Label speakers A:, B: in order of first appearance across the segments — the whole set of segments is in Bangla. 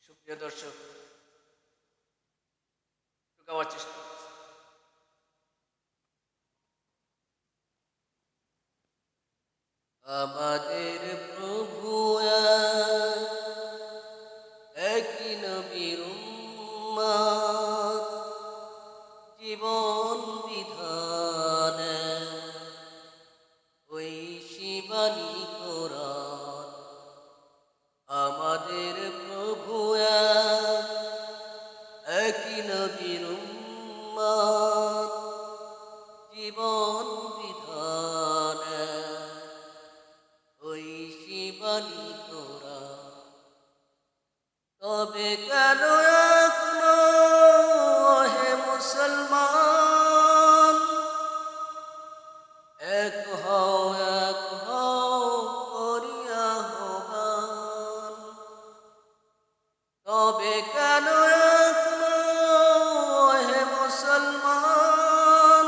A: সুপ্রিয় দর্শক, একটু গাওয়ার চেষ্টা করছি। আমাদের প্রভু একই নবীর উম্মত, জীবন বিধান ওই শিবানী কোরআন। আমাদের প্রভু একই নবীর উম্মত, জীবন বিধান ওই শিবানী কোরআন। তবে কেন এখনো হে মুসলমান, এক হও করিয়া আহ্বান। তবে কেন এখনো হে মুসলমান,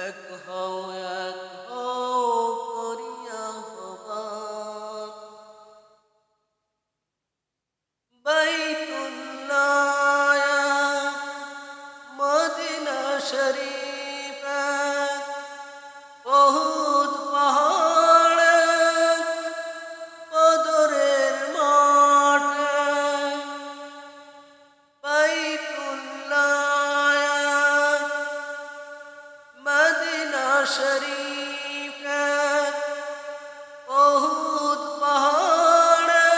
A: এক হও করিয়া আহ্বান। বাইতুল্লাহ মদিনা শরীফ, উহুদ পাহাড়ে বদরের মাঠে। বাইতুল্লাহ মদিনা শরীফ, উহুদ পাহাড়ে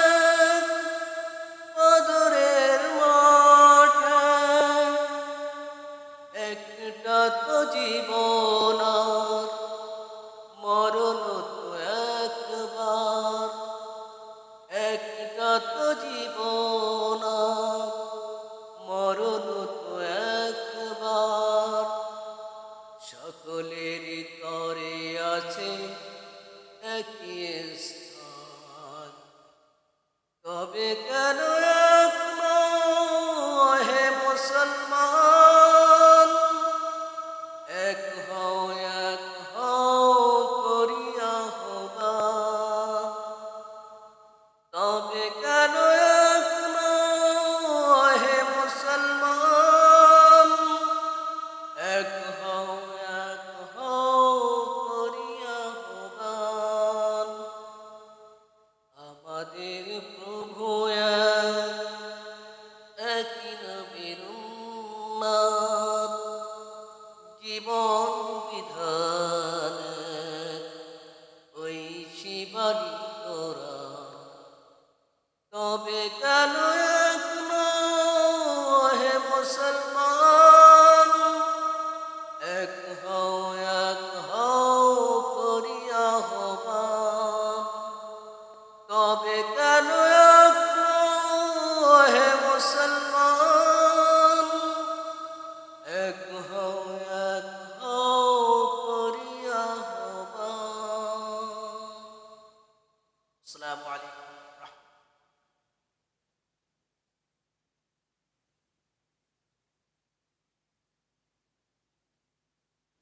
A: বদরের মাঠে। একটা তো জীবন আর মরণ তো একবার, একটা তো জীবন আর মরণ তো একবার। সকলের তরে আছে একই স্থান। তবে কেন এখনো হে মুসলমান, এক হও করিয়া আহ্বান। তবে কেন এখনো হে মুসলমান, এক হও করিয়া আহ্বান। আমাদের প্রভু একই নবীর উম্মত, জীবন বিধান ওই শিবানী কোরআন। তবে কেন এখনো হে মুসলমান, এক হও করিয়া আহ্বান। তবে কেন এখনো হে মুসলমান, এক হও করিয়া আহ্বান। আসসালামু আলাইকুম।